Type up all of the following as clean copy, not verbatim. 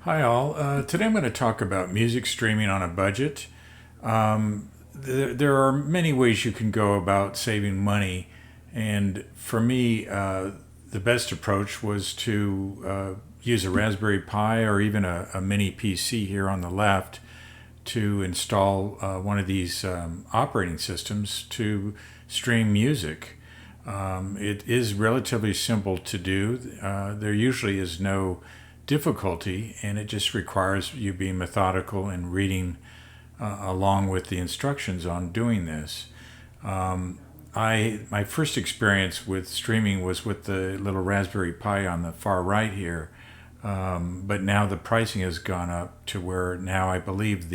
Hi, all. Today I'm going to talk about music streaming on a budget. There are many ways you can go about saving money, and for me, the best approach was to use a Raspberry Pi or even a mini PC here on the left to install one of these operating systems to stream music. It is relatively simple to do. There usually is no difficulty, and it just requires you being methodical and reading along with the instructions on doing this. My first experience with streaming was with the little Raspberry Pi on the far right here, but now the pricing has gone up to where now I believe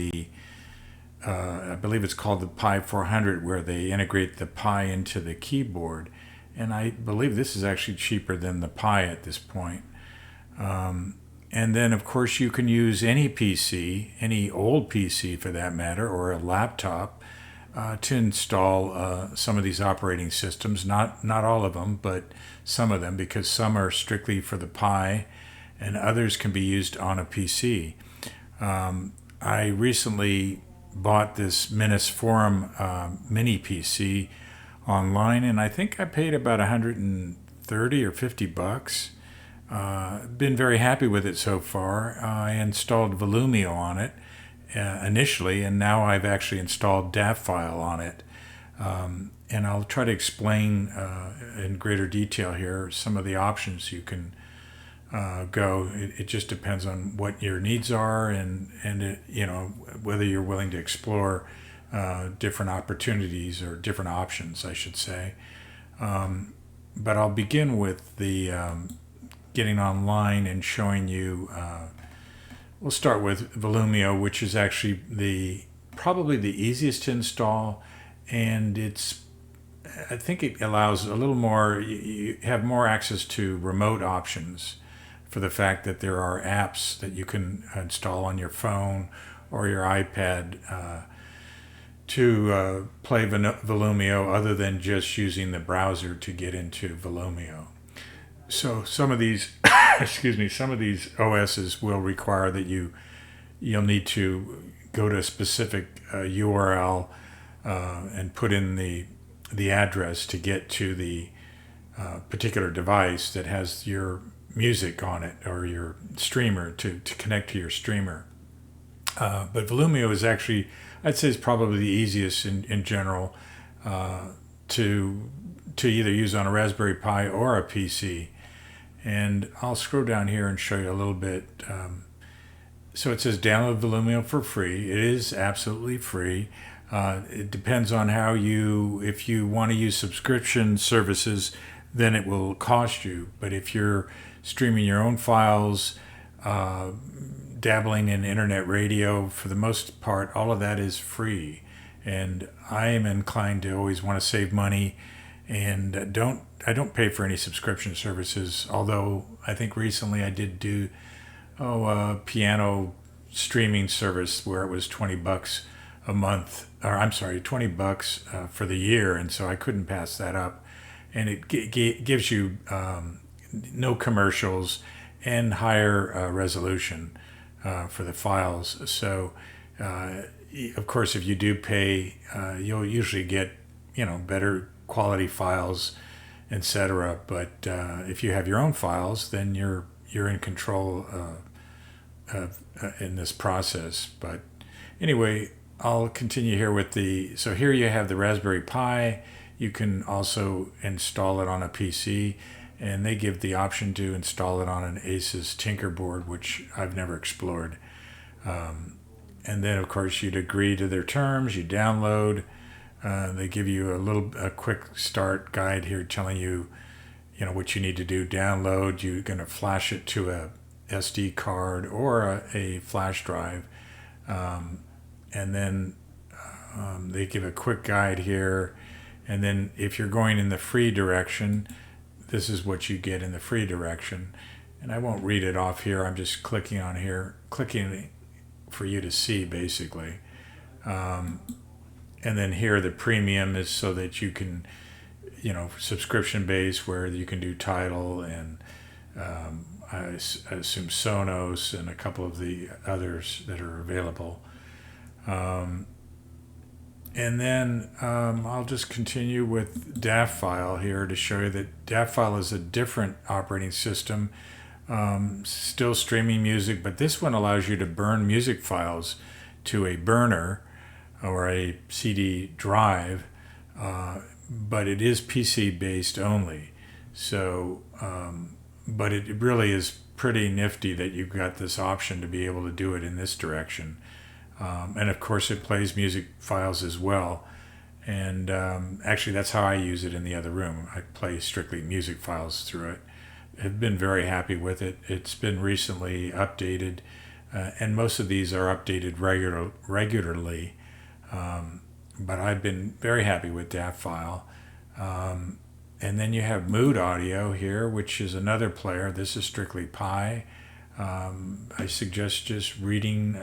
it's called the Pi 400, where they integrate the Pi into the keyboard, and I believe this is actually cheaper than the Pi at this point. And then, of course, you can use any PC, any old PC for that matter, or a laptop to install some of these operating systems. Not all of them, but some of them, because some are strictly for the Pi, and others can be used on a PC. I recently bought this Minis Forum mini PC online, and I think I paid about 130 or 50 bucks. Been very happy with it so far. I installed Volumio on it initially, and now I've actually installed DAF file on it. And I'll try to explain in greater detail here some of the options you can go. It just depends on what your needs are, and whether you're willing to explore different opportunities or different options, I should say. But I'll begin with the getting online and showing you. We'll start with Volumio, which is actually probably the easiest to install, and I think it allows a little more. You have more access to remote options for the fact that there are apps that you can install on your phone or your iPad to play Volumio, other than just using the browser to get into Volumio. So some of these, some of these OSs will require that you'll need to go to a specific URL and put in the address to get to the particular device that has your music on it, or your streamer, to connect to your streamer. But Volumio is actually, I'd say, is probably the easiest in general to either use on a Raspberry Pi or a PC. And I'll scroll down here and show you a little bit. So it says download Volumio for free. It is absolutely free. It depends on if you want to use subscription services, then it will cost you. But if you're streaming your own files, dabbling in internet radio, for the most part, all of that is free. And I am inclined to always want to save money, and I don't pay for any subscription services, although I think recently I did do a piano streaming service where it was 20 bucks a month, or I'm sorry, 20 bucks for the year, and so I couldn't pass that up. And it gives you no commercials and higher resolution for the files. So of course, if you do pay, you'll usually get better quality files, etc. But if you have your own files, then you're in control in this process. But anyway, I'll continue here with so here you have the Raspberry Pi. You can also install it on a PC, and they give the option to install it on an Asus Tinkerboard, which I've never explored. And then, of course, you'd agree to their terms. You download. They give you a quick start guide here, telling you, what you need to do. Download. You're going to flash it to a SD card or a flash drive, and then they give a quick guide here. And then, if you're going in the free direction, this is what you get in the free direction. And I won't read it off here. I'm just clicking for you to see, basically. And then here, the premium is so that you can, subscription based, where you can do title and I assume Sonos and a couple of the others that are available. Um, and then I'll just continue with DAF file here to show you that DAF file is a different operating system, still streaming music, but this one allows you to burn music files to a burner or a CD drive, but it is PC based only. So, but it really is pretty nifty that you've got this option to be able to do it in this direction. And of course, it plays music files as well. And actually, that's how I use it in the other room. I play strictly music files through it. I've been very happy with it. It's been recently updated, and most of these are updated regularly. But I've been very happy with that file. And then you have Mood Audio here, which is another player. This is strictly Pi. I suggest just reading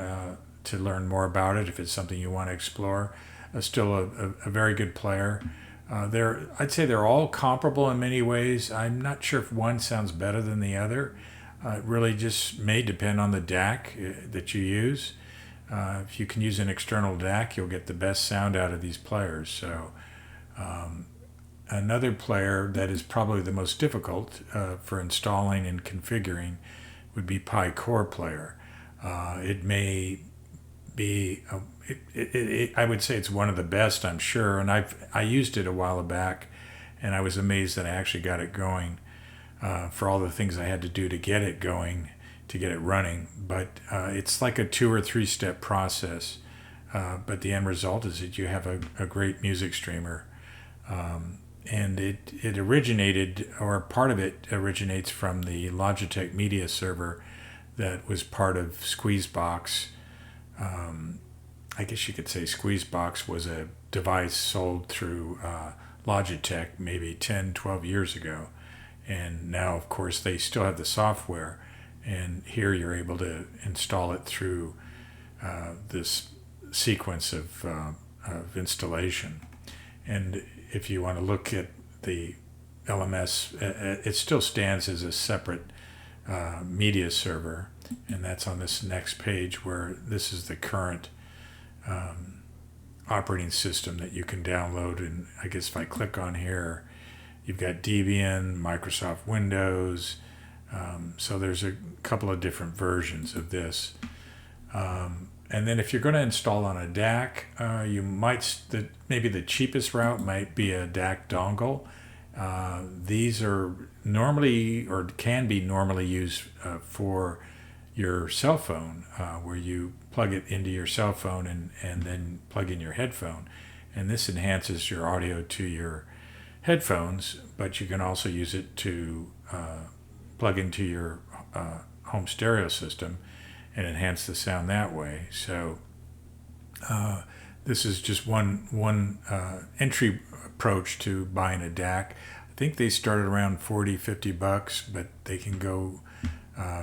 to learn more about it if it's something you want to explore. Still a very good player. I'd say they're all comparable in many ways. I'm not sure if one sounds better than the other. It really just may depend on the DAC that you use. If you can use an external DAC, you'll get the best sound out of these players. So another player that is probably the most difficult for installing and configuring would be Pi Core Player. It may be, I would say it's one of the best, I'm sure, and I used it a while back, and I was amazed that I actually got it going for all the things I had to do to get it going, to get it running. But it's like a 2 or 3 step process, but the end result is that you have a great music streamer. And it originated, or part of it originates from the Logitech media server that was part of Squeezebox. I guess you could say Squeezebox was a device sold through Logitech maybe 10, 12 years ago. And now, of course, they still have the software. And here you're able to install it through this sequence of installation. And if you want to look at the LMS, it still stands as a separate media server, and that's on this next page where this is the current operating system that you can download. And I guess if I click on here, you've got Debian, Microsoft Windows, so there's a couple of different versions of this. And then if you're going to install on a DAC, you might, maybe the cheapest route might be a DAC dongle. These are normally, or can be normally used for your cell phone, where you plug it into your cell phone and then plug in your headphone. And this enhances your audio to your headphones, but you can also use it to plug into your home stereo system and enhance the sound that way. So this is just one entry approach to buying a DAC. I think they start at around $40-50, but they can go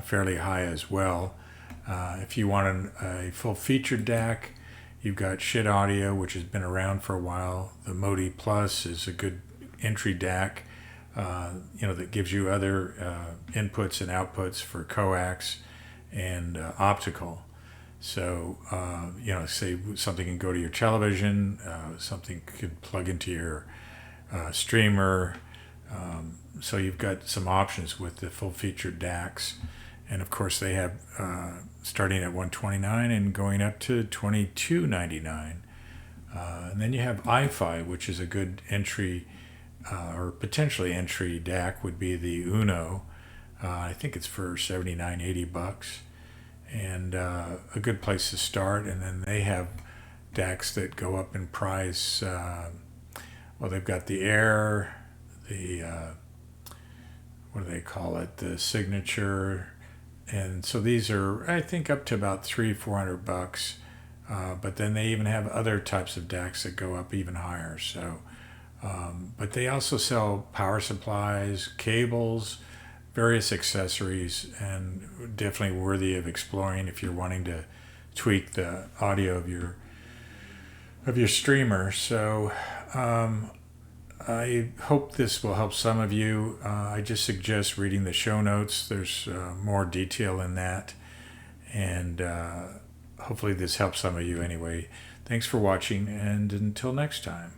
fairly high as well. If you want a full-featured DAC, you've got Schiit Audio, which has been around for a while. The Modi Plus is a good entry DAC, that gives you other inputs and outputs for coax and optical. So, say something can go to your television, something could plug into your streamer. So you've got some options with the full-featured DACs. And of course, they have starting at $129 and going up to $22.99. And then you have iFi, which is a good entry or potentially entry DAC, would be the Uno. I think it's for $79-80, and a good place to start. And then they have DACs that go up in price. They've got the Air, the what do they call it? The Signature, and so these are, I think, up to about $300-400. But then they even have other types of DACs that go up even higher. So, but they also sell power supplies, cables, various accessories, and definitely worthy of exploring if you're wanting to tweak the audio of your streamer. So I hope this will help some of you. I just suggest reading the show notes. There's more detail in that. And hopefully this helps some of you anyway. Thanks for watching, and until next time.